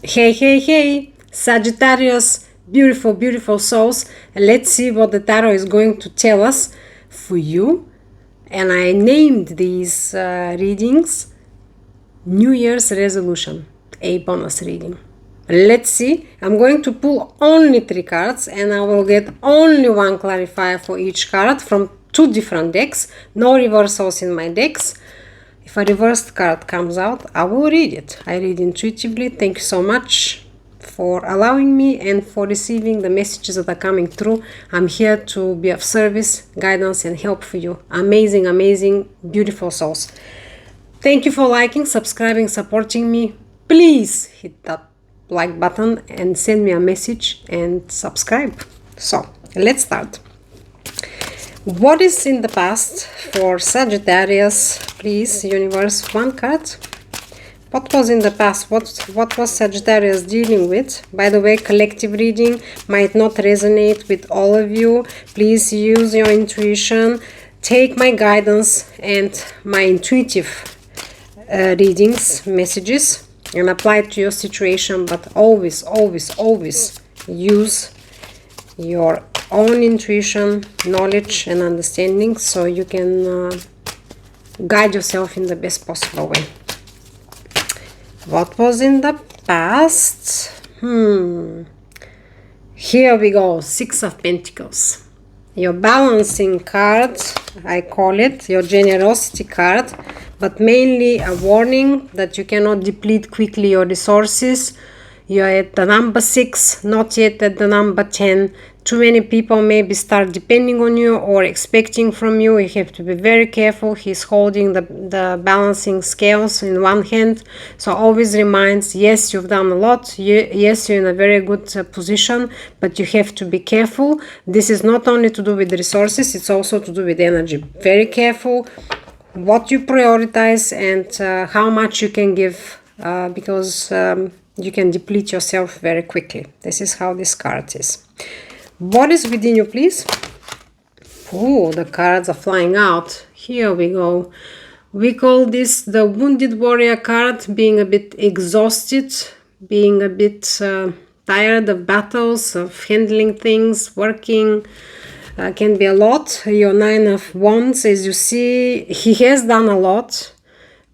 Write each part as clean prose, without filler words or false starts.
Hey, hey, hey, Sagittarius, beautiful, beautiful souls. Let's see what the tarot is going to tell us for you. And I named these readings New Year's Resolution, a bonus reading. Let's see. I'm going to pull only 3 cards and I will get only one clarifier for each card from 2 different decks. No reversals in my decks. If a reversed card comes out, I will read it. I read intuitively. Thank you so much for allowing me and for receiving the messages that are coming through. I'm here to be of service, guidance, and help for you. Amazing, amazing, beautiful souls. Thank you for liking, subscribing, supporting me. Please hit that like button and send me a message and subscribe. So, let's start. What is in the past for Sagittarius? Please, universe, one card. What was in the past? What was Sagittarius dealing with? By the way, collective reading might not resonate with all of you. Please use your intuition. Take my guidance and my intuitive readings, messages, and apply it to your situation. But always, always, always use your own intuition, knowledge, and understanding so you can guide yourself in the best possible way. What was in the past? Here we go. 6 of Pentacles. Your balancing card, I call it, your generosity card, but mainly a warning that you cannot deplete quickly your resources. You're at the number 6, not yet at the number 10. Too many people maybe start depending on you or expecting from you. You have to be very careful. He's holding the balancing scales in one hand. So always reminds, yes, you've done a lot. Yes, you're in a very good position, but you have to be careful. This is not only to do with resources, it's also to do with energy. Very careful what you prioritize and how much you can give because you can deplete yourself very quickly. This is how this card is. What is within you, please? Oh, the cards are flying out. Here we go. We call this the Wounded Warrior card, being a bit exhausted, being a bit tired of battles, of handling things, working. Can be a lot. Your 9 of Wands, as you see, he has done a lot,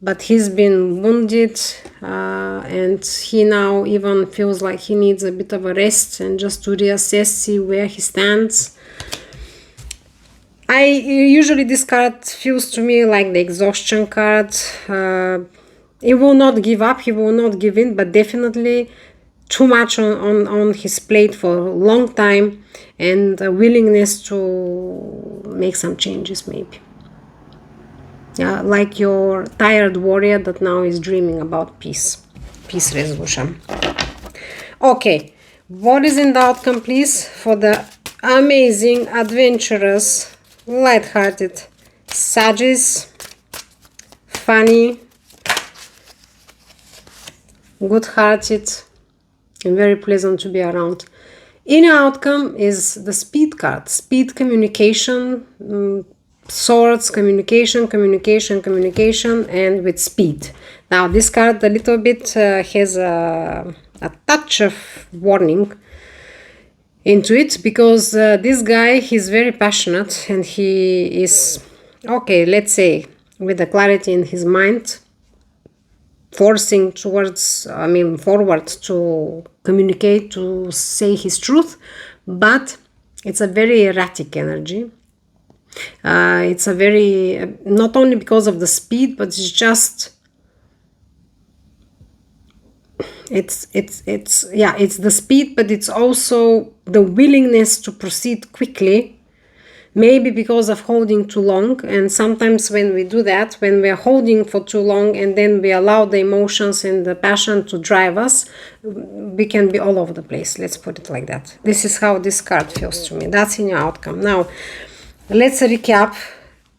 but he's been wounded and he now even feels like he needs a bit of a rest and just to reassess, see where he stands. Usually this card feels to me like the exhaustion card. He will not give up, he will not give in, but definitely too much on his plate for a long time and a willingness to make some changes maybe. Yeah, like your tired warrior that now is dreaming about peace resolution. Okay, what is in the outcome, please, for the amazing, adventurous, light-hearted Sagittarius? Funny, good-hearted, and very pleasant to be around. Inner outcome is the speed card. Speed, communication, swords, communication, and with speed. Now this card a little bit has a touch of warning into it because this guy, he's very passionate and he is, okay, let's say, with the clarity in his mind, forcing forward to communicate, to say his truth, but it's a very erratic energy. It's a very, not only because of the speed, but it's just, it's the speed, but it's also the willingness to proceed quickly, maybe because of holding too long. And sometimes when we do that, when we're holding for too long and then we allow the emotions and the passion to drive us, we can be all over the place. Let's put it like that. This is how this card feels to me. That's in your outcome. Now, let's recap.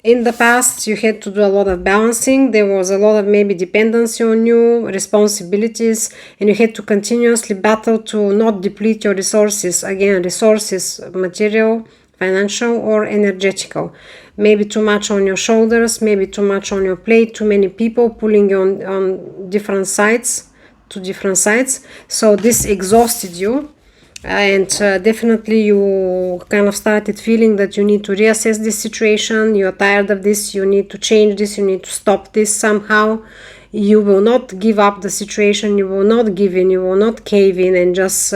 In the past, you had to do a lot of balancing. There was a lot of maybe dependency on you, responsibilities, and you had to continuously battle to not deplete your resources. Again, resources, material, financial, or energetical. Maybe too much on your shoulders, maybe too much on your plate, too many people pulling you on different sides, two different sides. So this exhausted you, and definitely you kind of started feeling that you need to reassess this situation. You're tired of this, you need to change this, you need to stop this somehow. You will not give up the situation, you will not give in, you will not cave in and just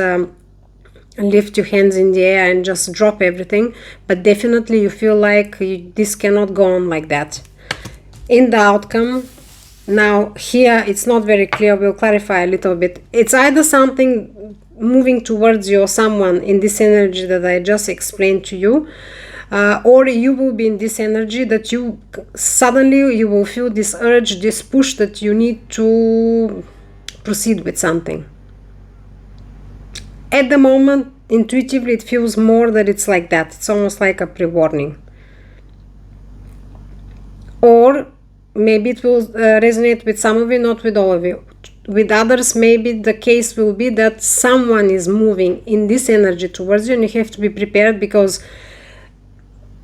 lift your hands in the air and just drop everything. But definitely you feel like this cannot go on like that. In the outcome, now here it's not very clear, we'll clarify a little bit. It's either something moving towards you or someone in this energy that I just explained to you, or you will be in this energy that you suddenly you will feel this urge, this push that you need to proceed with something. At the moment, intuitively it feels more that it's like that. It's almost like a pre-warning. Or maybe it will resonate with some of you, not with all of you. With others, maybe the case will be that someone is moving in this energy towards you and you have to be prepared, because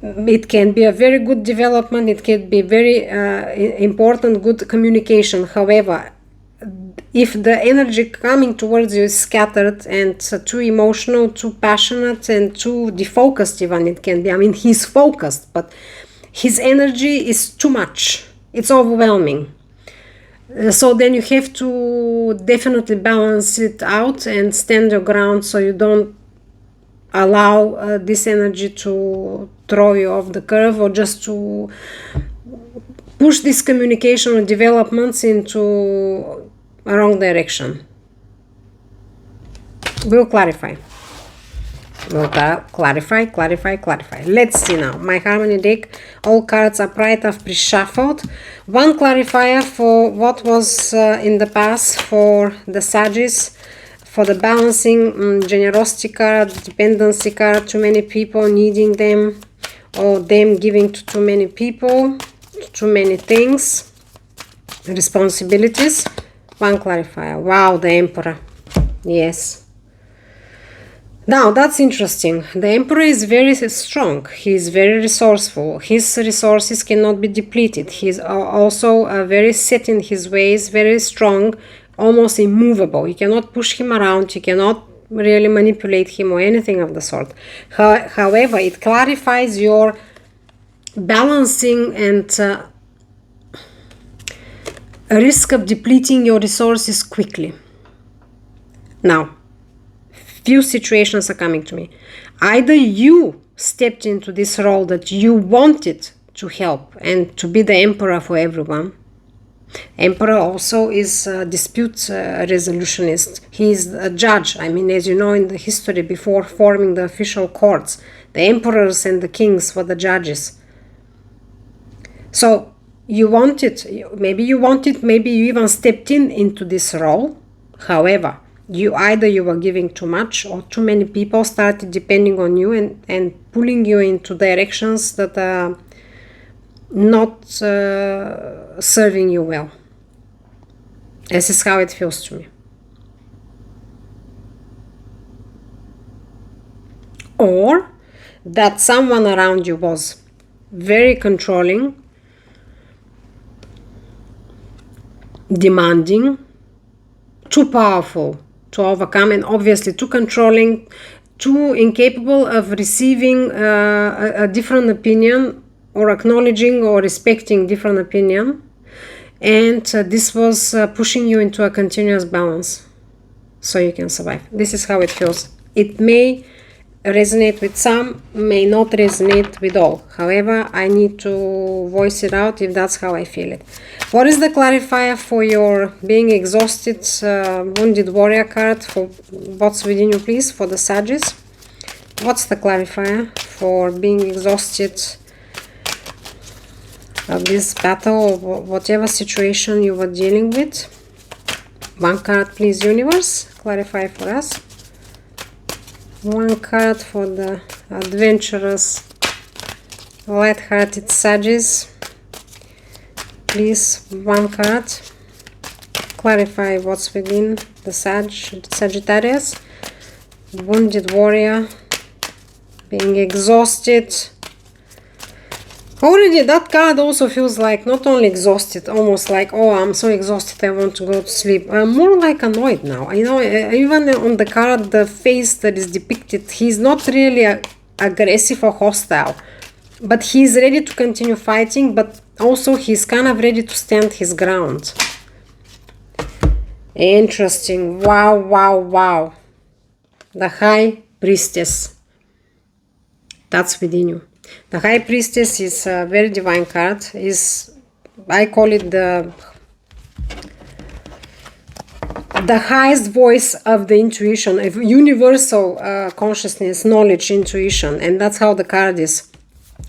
it can be a very good development, it can be very important, good communication. However, if the energy coming towards you is scattered and too emotional, too passionate, and too defocused even, it can be. I mean, he's focused, but his energy is too much. It's overwhelming. So then you have to definitely balance it out and stand your ground, so you don't allow this energy to throw you off the curve, or just to push this communication or developments into a wrong direction. We'll clarify. Clarify. Let's see now. My harmony deck, all cards upright, I've pre-shuffled. One clarifier for what was in the past for the Sagittarius, for the balancing, generosity card, dependency card, too many people needing them, or them giving to too many people, too many things, responsibilities. One clarifier. Wow, the Emperor. Yes. Now, that's interesting. The Emperor is very strong. He is very resourceful. His resources cannot be depleted. He is also very set in his ways, very strong, almost immovable. You cannot push him around. You cannot really manipulate him or anything of the sort. However, it clarifies your balancing and a risk of depleting your resources quickly. Now, few situations are coming to me. Either you stepped into this role that you wanted to help and to be the emperor for everyone. Emperor also is a dispute resolutionist. He is a judge. I mean, as you know, in the history before forming the official courts, the emperors and the kings were the judges. So you wanted, maybe you even stepped into this role. However, you were giving too much, or too many people started depending on you and pulling you into directions that are not serving you well. This is how it feels to me. Or that someone around you was very controlling, demanding, too powerful to overcome, and obviously too controlling, too incapable of receiving a different opinion, or acknowledging or respecting different opinion. And this was pushing you into a continuous balance so you can survive. This is how it feels. It may resonate with some, may not resonate with all. However, I need to voice it out if that's how I feel it. What is the clarifier for your being exhausted, wounded warrior card? For what's within you, please, for the Sagittarius? What's the clarifier for being exhausted of this battle, or whatever situation you were dealing with? One card, please, universe. Clarify for us. One card for the adventurous, light-hearted Sagittarius. Please, one card. Clarify what's within the Sagittarius. Wounded warrior, being exhausted, Already that card also feels like not only exhausted, almost like, oh, I'm so exhausted, I want to go to sleep. I'm more like annoyed now. You know, even on the card, the face that is depicted, he's not really aggressive or hostile, but he's ready to continue fighting, but also he's kind of ready to stand his ground. Interesting. Wow, wow, wow. The High Priestess. That's within you. The High Priestess is a very divine card. I call it the highest voice of the intuition, of universal consciousness, knowledge, intuition, and that's how the card is.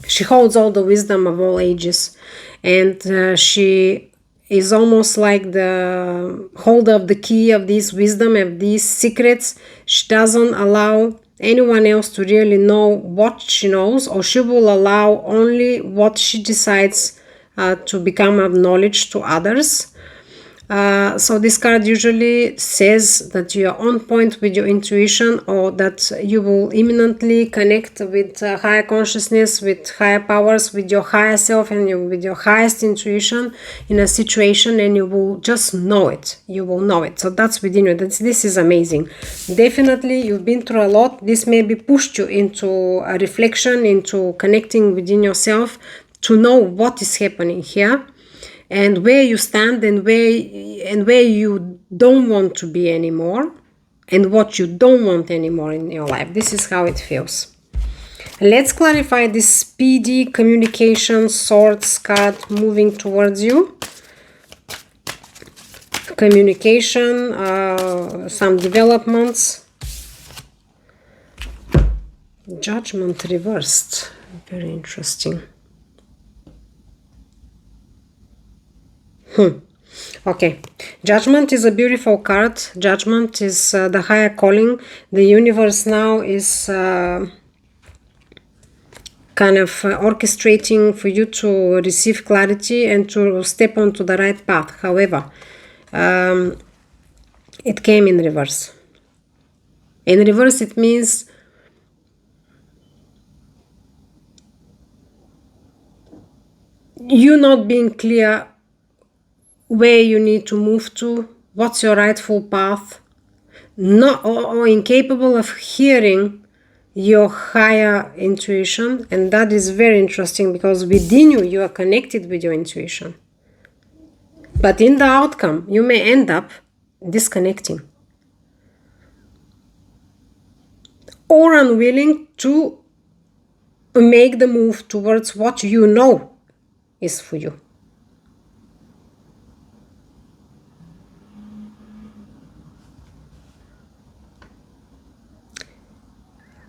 She holds all the wisdom of all ages, and she is almost like the holder of the key of this wisdom, of these secrets. She doesn't allow anyone else to really know what she knows, or she will allow only what she decides to become of knowledge to others. So this card usually says that you are on point with your intuition, or that you will imminently connect with higher consciousness, with higher powers, with your higher self, and with your highest intuition in a situation, and you will just know it. You will know it. So that's within you. This is amazing. Definitely, you've been through a lot. This maybe pushed you into a reflection, into connecting within yourself to know what is happening here, and where you stand, and where you don't want to be anymore, and what you don't want anymore in your life. This is how it feels. Let's clarify this speedy communication swords card moving towards you. Communication, some developments. Judgment reversed. Very interesting. Okay, Judgment is a beautiful card. Judgment is the higher calling. The universe now is kind of orchestrating for you to receive clarity and to step onto the right path. However, it came in reverse. In reverse, it means you not being clear where you need to move to, what's your rightful path, or incapable of hearing your higher intuition. And that is very interesting, because within you, you are connected with your intuition. But in the outcome, you may end up disconnecting or unwilling to make the move towards what you know is for you.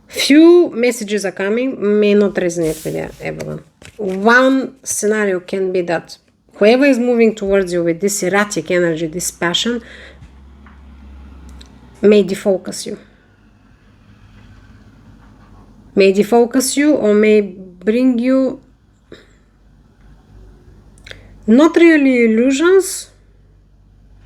Few messages are coming, may not resonate with everyone. One scenario can be that whoever is moving towards you with this erratic energy, this passion, may defocus you. May defocus you, or may bring you not really illusions,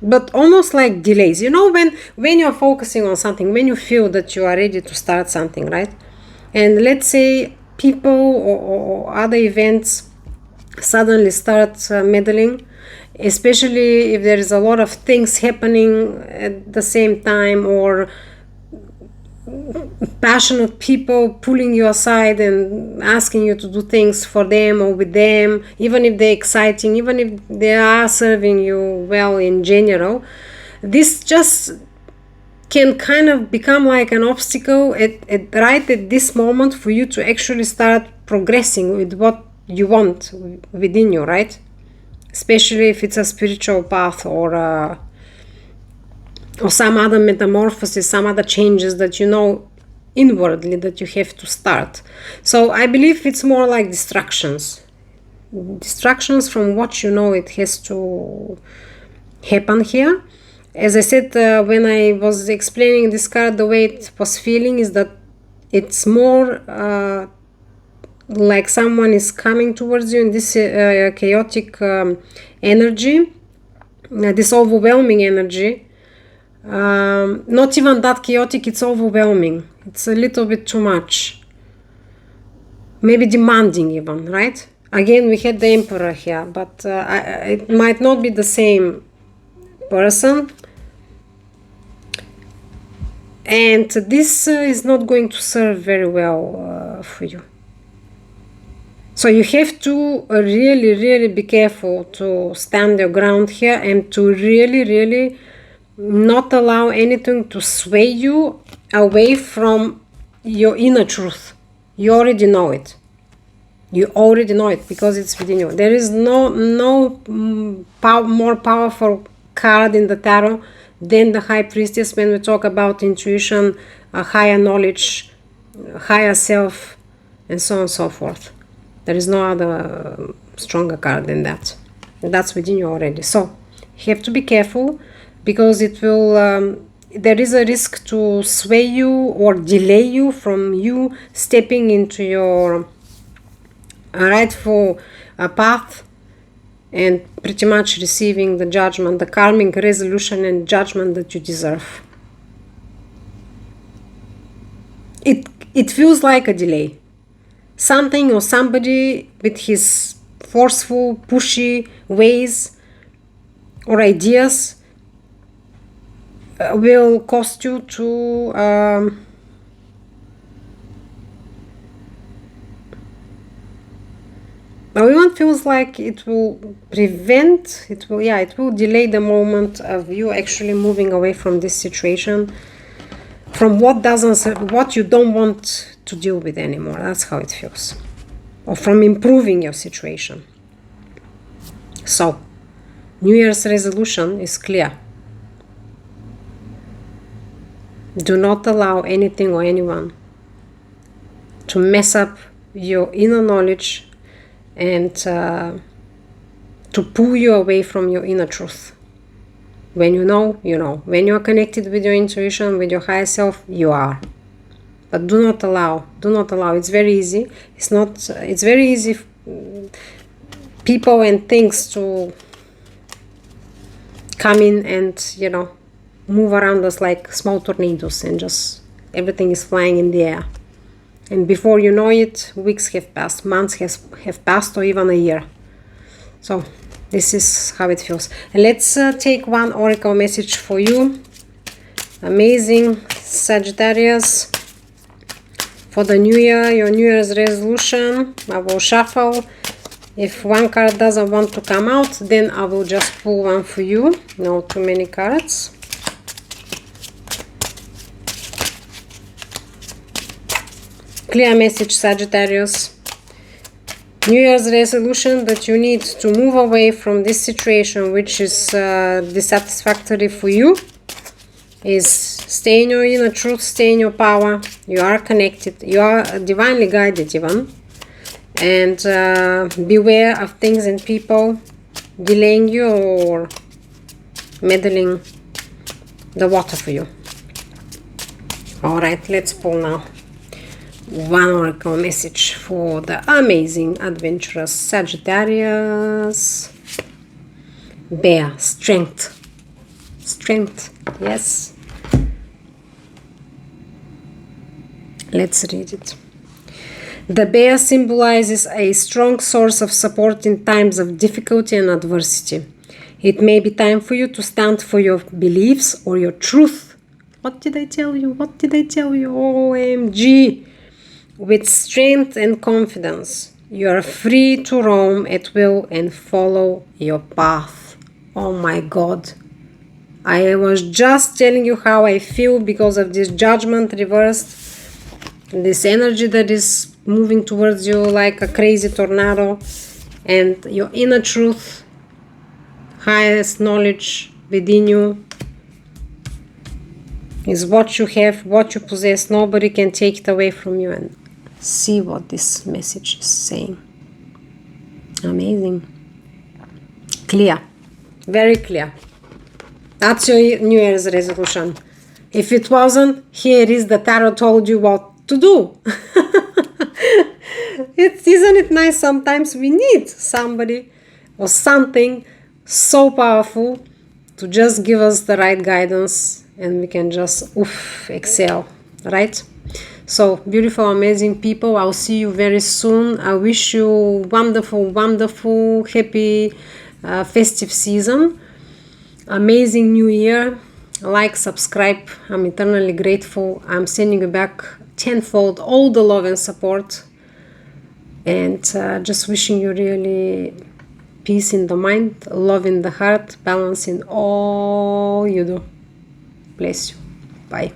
but almost like delays. You know, when you're focusing on something, when you feel that you are ready to start something, right? And let's say people or other events suddenly start meddling, especially if there is a lot of things happening at the same time, or passionate people pulling you aside and asking you to do things for them or with them, even if they're exciting, even if they are serving you well in general. This just can kind of become like an obstacle right at this moment for you to actually start progressing with what you want within you, right? Especially if it's a spiritual path, or some other metamorphosis, some other changes that you know inwardly that you have to start. So I believe it's more like distractions from what you know it has to happen here. As I said, when I was explaining this card, the way it was feeling is that it's more like someone is coming towards you in this chaotic energy, this overwhelming energy. Not even that chaotic, it's overwhelming. It's a little bit too much. Maybe demanding even, right? Again, we had the Emperor here, but it might not be the same person. And this is not going to serve very well for you. So you have to really be careful to stand your ground here and to really not allow anything to sway you away from your inner truth. You already know it. You already know it because it's within you. There is no more powerful card in the tarot than the High Priestess when we talk about intuition, higher knowledge, higher self, and so on and so forth. There is no other stronger card than that. That's within you already. So you have to be careful because it will. There is a risk to sway you or delay you from you stepping into your rightful path and pretty much receiving the judgment, the karmic resolution and judgment that you deserve. It feels like a delay. Something or somebody with his forceful, pushy ways or ideas will cost you to everyone feels like it will prevent, it will delay the moment of you actually moving away from this situation, from what you don't want to deal with anymore. That's how it feels. Or from improving your situation. So, New Year's resolution is clear. Do not allow anything or anyone to mess up your inner knowledge and to pull you away from your inner truth. When you know, you know. When you are connected with your intuition, with your higher self, you are. But do not allow. It's very easy. It's very easy people and things to come in and, move around us like small tornadoes and just everything is flying in the air. And before you know it, weeks have passed, months have passed, or even a year. So this is how it feels. And let's take one oracle message for you. Amazing Sagittarius. For the new year, your New Year's resolution. I will shuffle. If one card doesn't want to come out, then I will just pull one for you. No too many cards. Clear message, Sagittarius. New Year's resolution that you need to move away from this situation which is dissatisfactory for you is stay in your inner truth, stay in your power. You are connected, you are divinely guided even. And beware of things and people delaying you or meddling the water for you. Alright, let's pull now. One oracle message for the amazing adventurous Sagittarius. Bear, strength, yes. Let's read it. The bear symbolizes a strong source of support in times of difficulty and adversity. It may be time for you to stand for your beliefs or your truth. What did I tell you? OMG! With strength and confidence, you are free to roam at will and follow your path. Oh my God. I was just telling you how I feel because of this judgment reversed. This energy that is moving towards you like a crazy tornado. And your inner truth, highest knowledge within you is what you have, what you possess. Nobody can take it away from you. And see what this message is saying. Amazing. Clear. Very clear. That's your New Year's resolution. If it wasn't, here is the tarot told you what to do. Isn't it nice? Sometimes we need somebody or something so powerful to just give us the right guidance and we can just exhale, right? So, beautiful, amazing people, I'll see you very soon. I wish you wonderful, wonderful, happy festive season, amazing new year. Like, subscribe. I'm eternally grateful. I'm sending you back tenfold all the love and support, and just wishing you really peace in the mind, love in the heart, balance in all you do. Bless you. Bye.